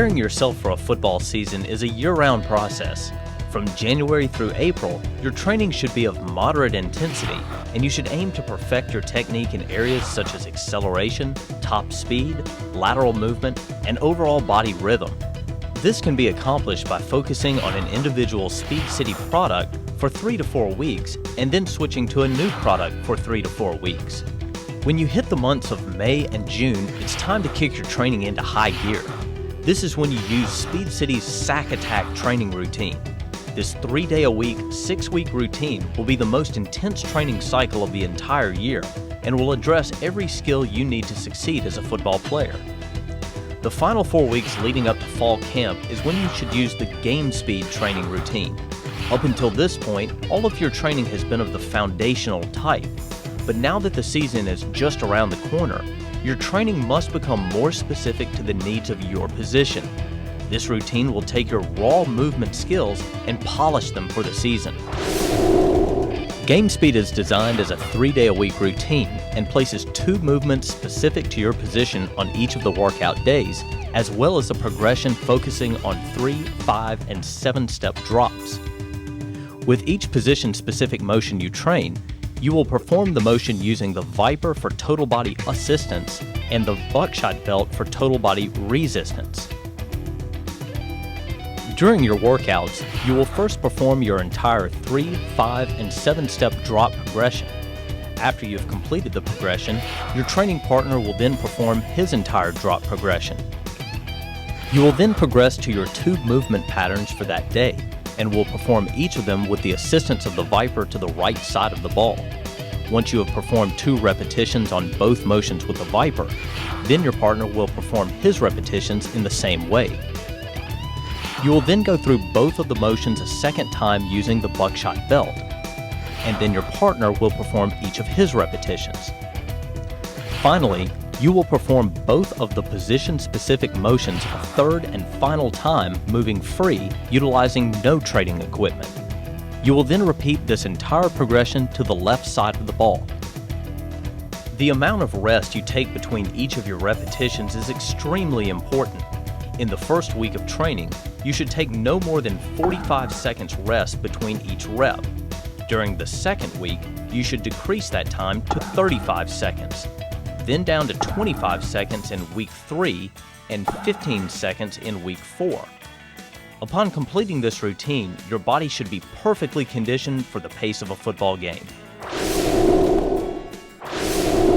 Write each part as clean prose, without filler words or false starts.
Preparing yourself for a football season is a year-round process. From January through April, your training should be of moderate intensity, and you should aim to perfect your technique in areas such as acceleration, top speed, lateral movement, and overall body rhythm. This can be accomplished by focusing on an individual Speed City product for 3 to 4 weeks and then switching to a new product for 3 to 4 weeks. When you hit the months of May and June, it's time to kick your training into high gear. This is when you use Speed City's Sack Attack training routine. This 3-day-a-week, 6-week routine will be the most intense training cycle of the entire year and will address every skill you need to succeed as a football player. The final 4 weeks leading up to fall camp is when you should use the Game Speed training routine. Up until this point, all of your training has been of the foundational type, but now that the season is just around the corner, your training must become more specific to the needs of your position. This routine will take your raw movement skills and polish them for the season. Game Speed is designed as a 3-day-a-week routine and places 2 movements specific to your position on each of the workout days, as well as a progression focusing on 3, 5, and 7-step drops. With each position-specific motion you train, you will perform the motion using the Viper for total body assistance and the Buckshot belt for total body resistance. During your workouts, you will first perform your entire 3, 5, and 7-step drop progression. After you have completed the progression, your training partner will then perform his entire drop progression. You will then progress to your 2 movement patterns for that day, and will perform each of them with the assistance of the Viper to the right side of the ball. Once you have performed 2 repetitions on both motions with the Viper, then your partner will perform his repetitions in the same way. You will then go through both of the motions a second time using the Buckshot belt, and then your partner will perform each of his repetitions. Finally, you will perform both of the position-specific motions a third and final time moving free, utilizing no trading equipment. You will then repeat this entire progression to the left side of the ball. The amount of rest you take between each of your repetitions is extremely important. In the first week of training, you should take no more than 45 seconds rest between each rep. During the second week, you should decrease that time to 35 seconds, then down to 25 seconds in week 3 and 15 seconds in week 4. Upon completing this routine, your body should be perfectly conditioned for the pace of a football game.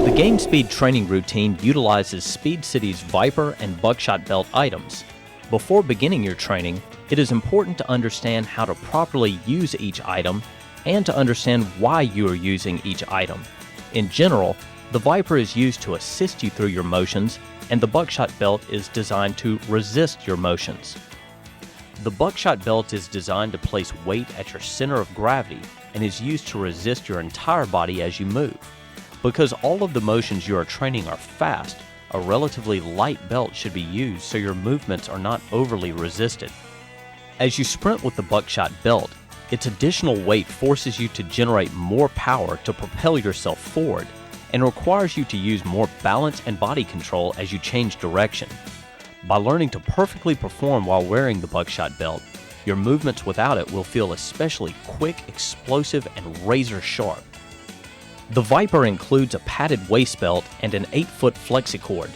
The Game Speed training routine utilizes Speed City's Viper and Buckshot belt items. Before beginning your training, it is important to understand how to properly use each item and to understand why you are using each item. In general, the Viper is used to assist you through your motions, and the Buckshot belt is designed to resist your motions. The Buckshot belt is designed to place weight at your center of gravity and is used to resist your entire body as you move. Because all of the motions you are training are fast, a relatively light belt should be used so your movements are not overly resisted. As you sprint with the Buckshot belt, its additional weight forces you to generate more power to propel yourself forward and requires you to use more balance and body control as you change direction. By learning to perfectly perform while wearing the Buckshot belt, your movements without it will feel especially quick, explosive, and razor sharp. The Viper includes a padded waist belt and an 8-foot flexicord.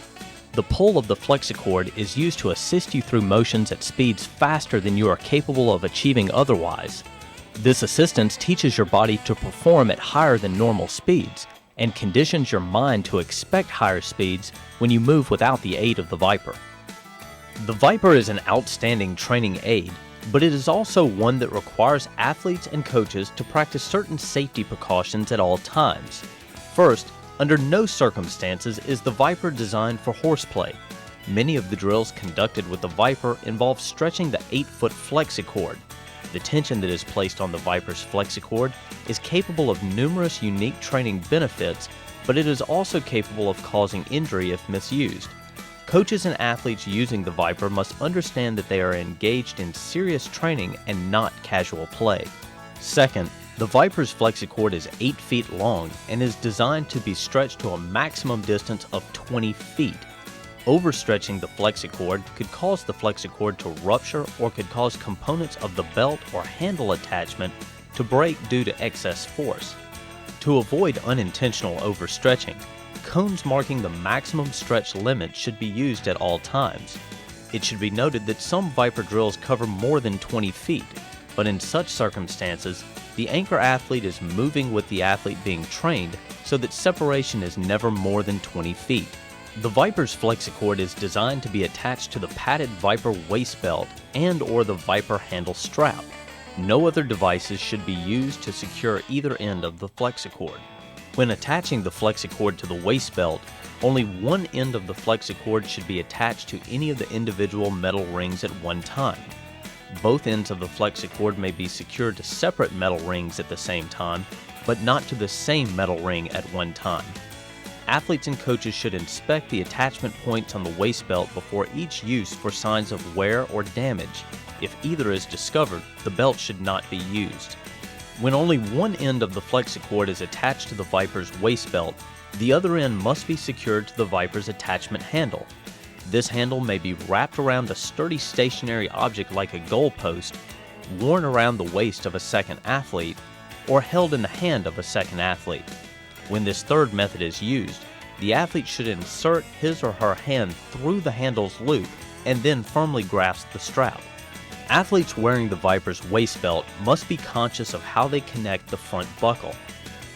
The pull of the flexicord is used to assist you through motions at speeds faster than you are capable of achieving otherwise. This assistance teaches your body to perform at higher than normal speeds and conditions your mind to expect higher speeds when you move without the aid of the Viper. The Viper is an outstanding training aid, but it is also one that requires athletes and coaches to practice certain safety precautions at all times. First, under no circumstances is the Viper designed for horseplay. Many of the drills conducted with the Viper involve stretching the 8-foot flexicord. The tension that is placed on the Viper's flexicord is capable of numerous unique training benefits, but it is also capable of causing injury if misused. Coaches and athletes using the Viper must understand that they are engaged in serious training and not casual play. Second, the Viper's flexicord is 8 feet long and is designed to be stretched to a maximum distance of 20 feet. Overstretching the flexicord could cause the flexicord to rupture or could cause components of the belt or handle attachment to break due to excess force. To avoid unintentional overstretching, cones marking the maximum stretch limit should be used at all times. It should be noted that some Viper drills cover more than 20 feet, but in such circumstances, the anchor athlete is moving with the athlete being trained so that separation is never more than 20 feet. The Viper's flexicord is designed to be attached to the padded Viper waist belt and/or the Viper handle strap. No other devices should be used to secure either end of the flexicord. When attaching the flexicord to the waist belt, only one end of the flexicord should be attached to any of the individual metal rings at one time. Both ends of the flexicord may be secured to separate metal rings at the same time, but not to the same metal ring at one time. Athletes and coaches should inspect the attachment points on the waist belt before each use for signs of wear or damage. If either is discovered, the belt should not be used. When only one end of the flexicord is attached to the Viper's waist belt, the other end must be secured to the Viper's attachment handle. This handle may be wrapped around a sturdy stationary object like a goalpost, worn around the waist of a second athlete, or held in the hand of a second athlete. When this third method is used, the athlete should insert his or her hand through the handle's loop and then firmly grasp the strap. Athletes wearing the Viper's waist belt must be conscious of how they connect the front buckle.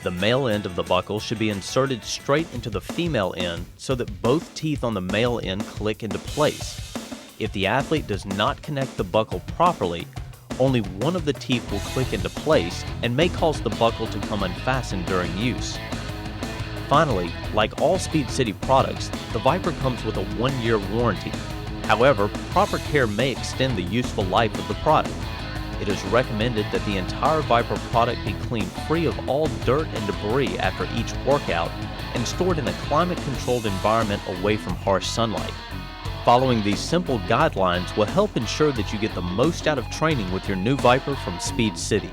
The male end of the buckle should be inserted straight into the female end so that both teeth on the male end click into place. If the athlete does not connect the buckle properly, only one of the teeth will click into place and may cause the buckle to come unfastened during use. Finally, like all Speed City products, the Viper comes with a 1-year warranty. However, proper care may extend the useful life of the product. It is recommended that the entire Viper product be cleaned free of all dirt and debris after each workout and stored in a climate-controlled environment away from harsh sunlight. Following these simple guidelines will help ensure that you get the most out of training with your new Viper from Speed City.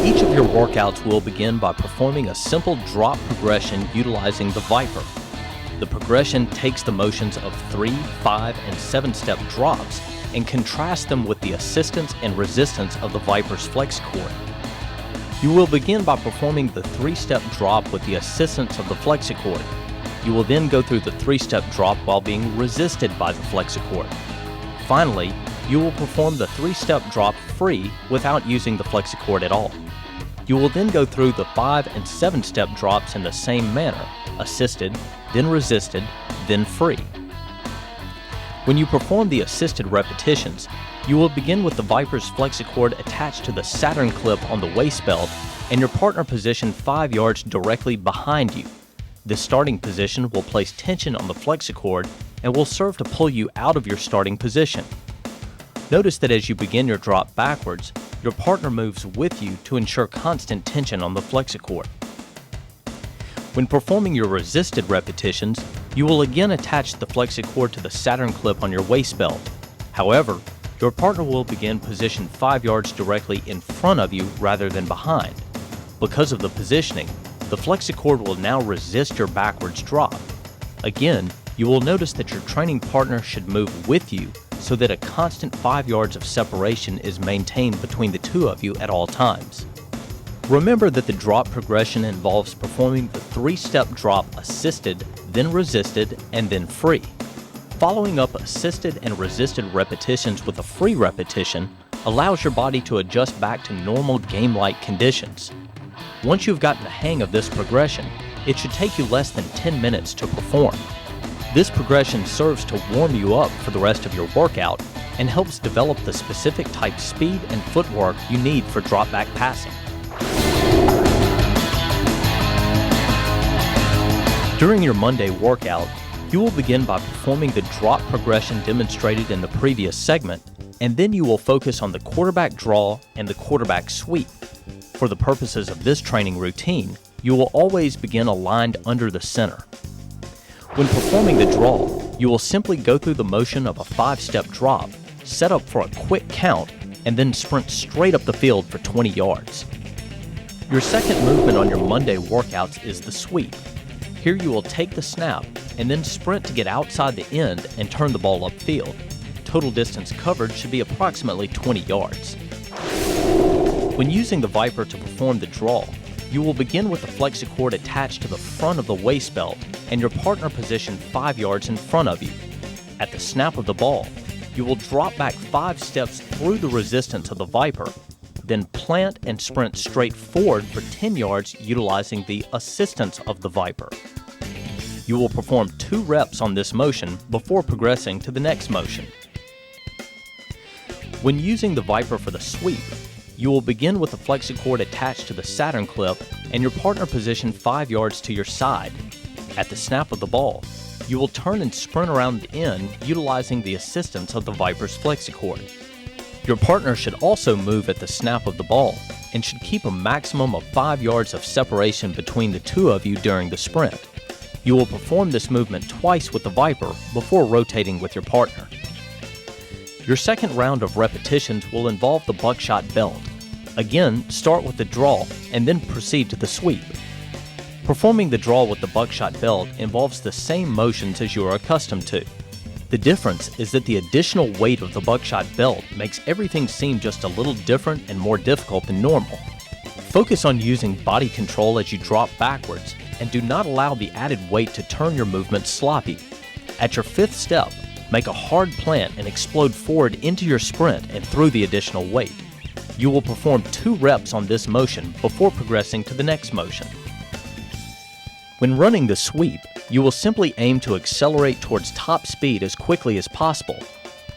Each of your workouts will begin by performing a simple drop progression utilizing the Viper. The progression takes the motions of 3, 5, and 7-step drops and contrasts them with the assistance and resistance of the Viper's flexicord. You will begin by performing the 3-step drop with the assistance of the flexicord. You will then go through the 3-step drop while being resisted by the flexicord. Finally, you will perform the 3-step drop free without using the flexicord at all. You will then go through the 5 and 7-step drops in the same manner, assisted, then resisted, then free. When you perform the assisted repetitions, you will begin with the Viper's flexicord attached to the Saturn clip on the waist belt and your partner positioned 5 yards directly behind you. This starting position will place tension on the flexicord and will serve to pull you out of your starting position. Notice that as you begin your drop backwards, your partner moves with you to ensure constant tension on the flexicord. When performing your resisted repetitions, you will again attach the flexicord to the Saturn clip on your waist belt. However, your partner will begin positioned 5 yards directly in front of you rather than behind. Because of the positioning, the flexicord will now resist your backwards drop. Again, you will notice that your training partner should move with you so that a constant 5 yards of separation is maintained between the two of you at all times. Remember that the drop progression involves performing the 3-step drop assisted, then resisted, and then free. Following up assisted and resisted repetitions with a free repetition allows your body to adjust back to normal game-like conditions. Once you've gotten the hang of this progression, it should take you less than 10 minutes to perform. This progression serves to warm you up for the rest of your workout and helps develop the specific type speed and footwork you need for drop back passing. During your Monday workout, you will begin by performing the drop progression demonstrated in the previous segment, and then you will focus on the quarterback draw and the quarterback sweep. For the purposes of this training routine, you will always begin aligned under the center. When performing the draw, you will simply go through the motion of a 5-step drop, set up for a quick count, and then sprint straight up the field for 20 yards. Your second movement on your Monday workouts is the sweep. Here you will take the snap and then sprint to get outside the end and turn the ball upfield. Total distance covered should be approximately 20 yards. When using the Viper to perform the draw, you will begin with the FlexiCord attached to the front of the waist belt and your partner positioned 5 yards in front of you. At the snap of the ball, you will drop back 5 steps through the resistance of the Viper, then plant and sprint straight forward for 10 yards utilizing the assistance of the Viper. You will perform 2 reps on this motion before progressing to the next motion. When using the Viper for the sweep, you will begin with the FlexiCord attached to the Saturn clip and your partner positioned 5 yards to your side. At the snap of the ball, you will turn and sprint around the end utilizing the assistance of the Viper's FlexiCord. Your partner should also move at the snap of the ball and should keep a maximum of 5 yards of separation between the two of you during the sprint. You will perform this movement twice with the Viper before rotating with your partner. Your second round of repetitions will involve the buckshot belt. Again, start with the draw and then proceed to the sweep. Performing the draw with the buckshot belt involves the same motions as you are accustomed to. The difference is that the additional weight of the buckshot belt makes everything seem just a little different and more difficult than normal. Focus on using body control as you drop backwards and do not allow the added weight to turn your movements sloppy. At your 5th step, make a hard plant and explode forward into your sprint and through the additional weight. You will perform 2 reps on this motion before progressing to the next motion. When running the sweep, you will simply aim to accelerate towards top speed as quickly as possible.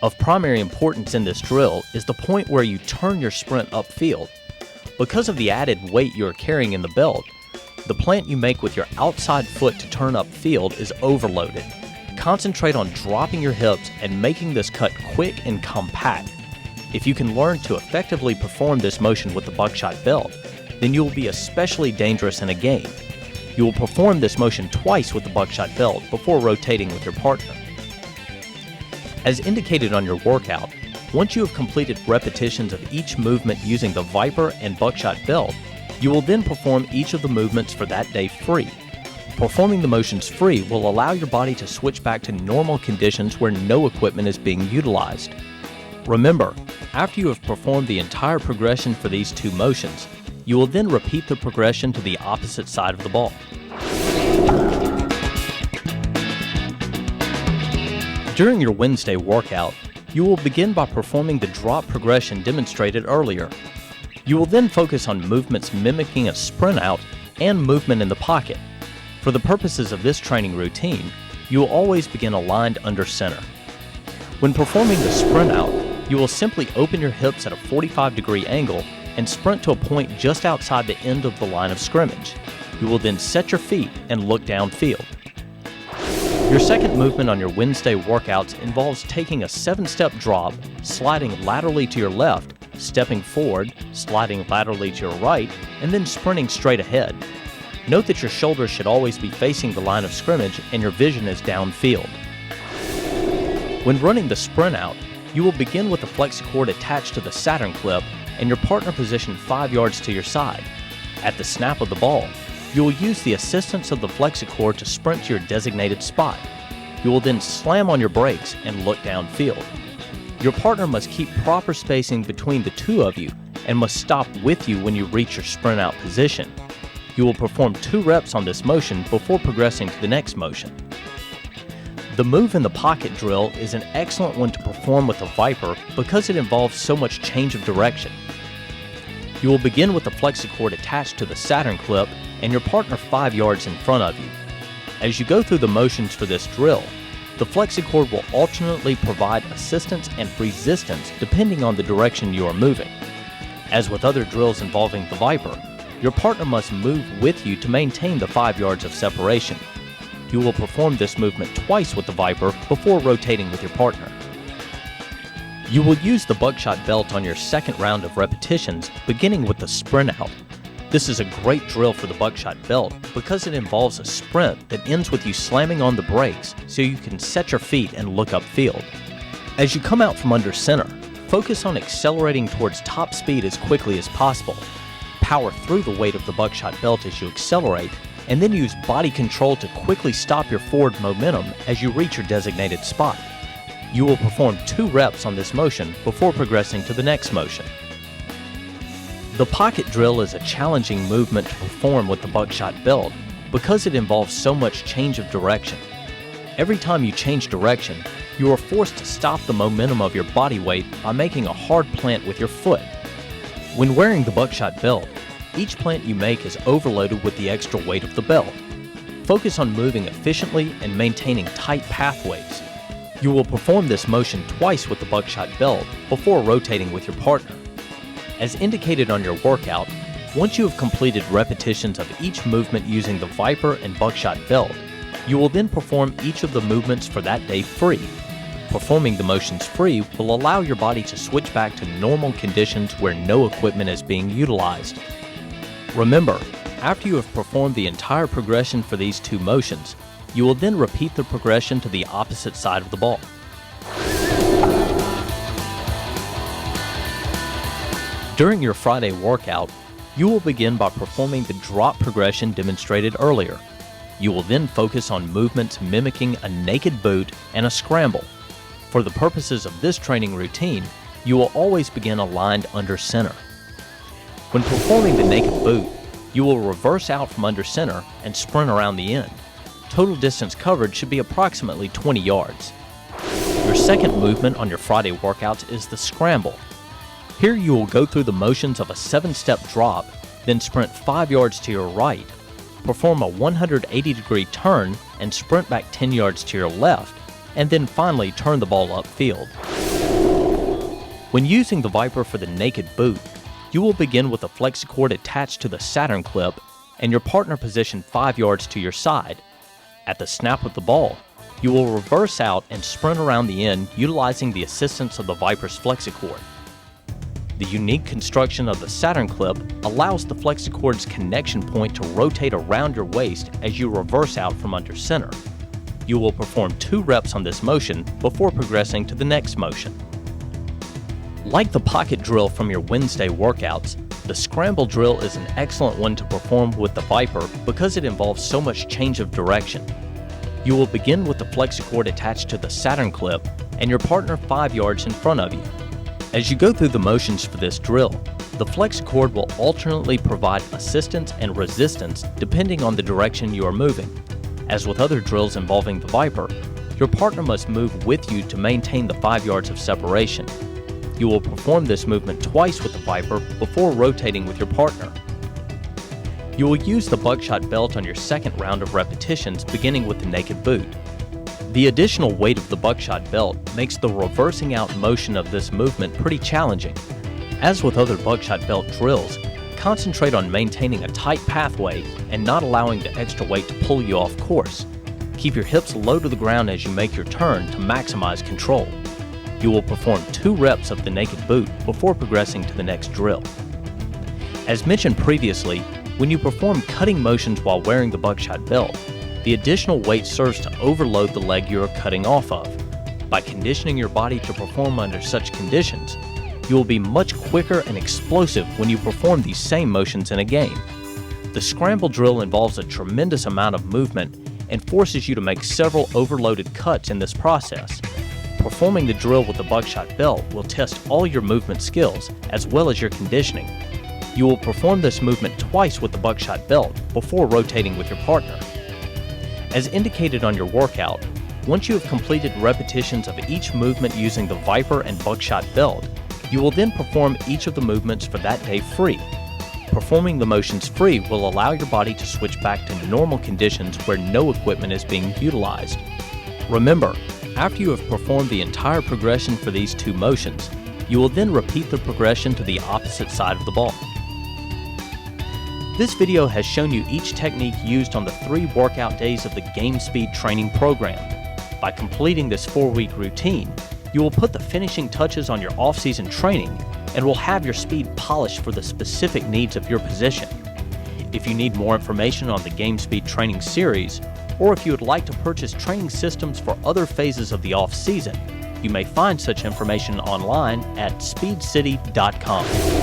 Of primary importance in this drill is the point where you turn your sprint upfield. Because of the added weight you are carrying in the belt, the plant you make with your outside foot to turn upfield is overloaded. Concentrate on dropping your hips and making this cut quick and compact. If you can learn to effectively perform this motion with the buckshot belt, then you will be especially dangerous in a game. You will perform this motion twice with the buckshot belt before rotating with your partner. As indicated on your workout, once you have completed repetitions of each movement using the Viper and buckshot belt, you will then perform each of the movements for that day free. Performing the motions free will allow your body to switch back to normal conditions where no equipment is being utilized. Remember, after you have performed the entire progression for these 2 motions, you will then repeat the progression to the opposite side of the ball. During your Wednesday workout, you will begin by performing the drop progression demonstrated earlier. You will then focus on movements mimicking a sprint out and movement in the pocket. For the purposes of this training routine, you will always begin aligned under center. When performing the sprint out, you will simply open your hips at a 45-degree angle and sprint to a point just outside the end of the line of scrimmage. You will then set your feet and look downfield. Your second movement on your Wednesday workouts involves taking a 7-step drop, sliding laterally to your left, stepping forward, sliding laterally to your right, and then sprinting straight ahead. Note that your shoulders should always be facing the line of scrimmage and your vision is downfield. When running the sprint out, you will begin with the FlexiCord attached to the Saturn clip and your partner positioned 5 yards to your side. At the snap of the ball, you will use the assistance of the FlexiCord to sprint to your designated spot. You will then slam on your brakes and look downfield. Your partner must keep proper spacing between the two of you and must stop with you when you reach your sprint out position. You will perform 2 reps on this motion before progressing to the next motion. The move in the pocket drill is an excellent one to perform with a Viper because it involves so much change of direction. You will begin with the FlexiCord attached to the Saturn clip and your partner 5 yards in front of you. As you go through the motions for this drill, the FlexiCord will alternately provide assistance and resistance depending on the direction you are moving. As with other drills involving the Viper, your partner must move with you to maintain the 5 yards of separation. You will perform this movement twice with the Viper before rotating with your partner. You will use the buckshot belt on your second round of repetitions, beginning with the sprint out. This is a great drill for the buckshot belt because it involves a sprint that ends with you slamming on the brakes so you can set your feet and look upfield. As you come out from under center, focus on accelerating towards top speed as quickly as possible. power through the weight of the buckshot belt as you accelerate, and then use body control to quickly stop your forward momentum as you reach your designated spot. You will perform 2 reps on this motion before progressing to the next motion. The pocket drill is a challenging movement to perform with the buckshot belt because it involves so much change of direction. Every time you change direction, you are forced to stop the momentum of your body weight by making a hard plant with your foot. When wearing the buckshot belt, each plant you make is overloaded with the extra weight of the belt. Focus on moving efficiently and maintaining tight pathways. You will perform this motion twice with the buckshot belt before rotating with your partner. As indicated on your workout, once you have completed repetitions of each movement using the Viper and buckshot belt, you will then perform each of the movements for that day free. Performing the motions free will allow your body to switch back to normal conditions where no equipment is being utilized. Remember, after you have performed the entire progression for these 2 motions, you will then repeat the progression to the opposite side of the ball. During your Friday workout, you will begin by performing the drop progression demonstrated earlier. You will then focus on movements mimicking a naked boot and a scramble. For the purposes of this training routine, you will always begin aligned under center. When performing the naked boot, you will reverse out from under center and sprint around the end. Total distance covered should be approximately 20 yards. Your second movement on your Friday workouts is the scramble. Here you will go through the motions of a 7-step drop, then sprint 5 yards to your right, perform a 180-degree turn and sprint back 10 yards to your left, and then finally turn the ball upfield. When using the Viper for the naked boot, you will begin with a FlexiCord attached to the Saturn clip and your partner positioned 5 yards to your side. At the snap of the ball, you will reverse out and sprint around the end utilizing the assistance of the Viper's FlexiCord. The unique construction of the Saturn clip allows the FlexiCord's connection point to rotate around your waist as you reverse out from under center. You will perform 2 reps on this motion before progressing to the next motion. Like the pocket drill from your Wednesday workouts, the scramble drill is an excellent one to perform with the Viper because it involves so much change of direction. You will begin with the FlexiCord attached to the Saturn clip and your partner 5 yards in front of you. As you go through the motions for this drill, the FlexiCord will alternately provide assistance and resistance depending on the direction you are moving. As with other drills involving the Viper, your partner must move with you to maintain the 5 yards of separation. You will perform this movement twice with the Viper before rotating with your partner. You will use the buckshot belt on your second round of repetitions beginning with the naked boot. The additional weight of the buckshot belt makes the reversing out motion of this movement pretty challenging. As with other buckshot belt drills, concentrate on maintaining a tight pathway and not allowing the extra weight to pull you off course. Keep your hips low to the ground as you make your turn to maximize control. You will perform 2 reps of the naked boot before progressing to the next drill. As mentioned previously, when you perform cutting motions while wearing the buckshot belt, the additional weight serves to overload the leg you are cutting off of. By conditioning your body to perform under such conditions, you will be much quicker and explosive when you perform these same motions in a game. The scramble drill involves a tremendous amount of movement and forces you to make several overloaded cuts in this process. Performing the drill with the buckshot belt will test all your movement skills as well as your conditioning. You will perform this movement twice with the buckshot belt before rotating with your partner. As indicated on your workout, once you have completed repetitions of each movement using the Viper and buckshot belt, you will then perform each of the movements for that day free. Performing the motions free will allow your body to switch back to normal conditions where no equipment is being utilized. Remember, after you have performed the entire progression for these 2 motions, you will then repeat the progression to the opposite side of the ball. This video has shown you each technique used on the 3 workout days of the Game Speed training program. By completing this 4-week routine, you will put the finishing touches on your off-season training and will have your speed polished for the specific needs of your position. If you need more information on the Game Speed training series, or if you would like to purchase training systems for other phases of the off-season, you may find such information online at speedcity.com.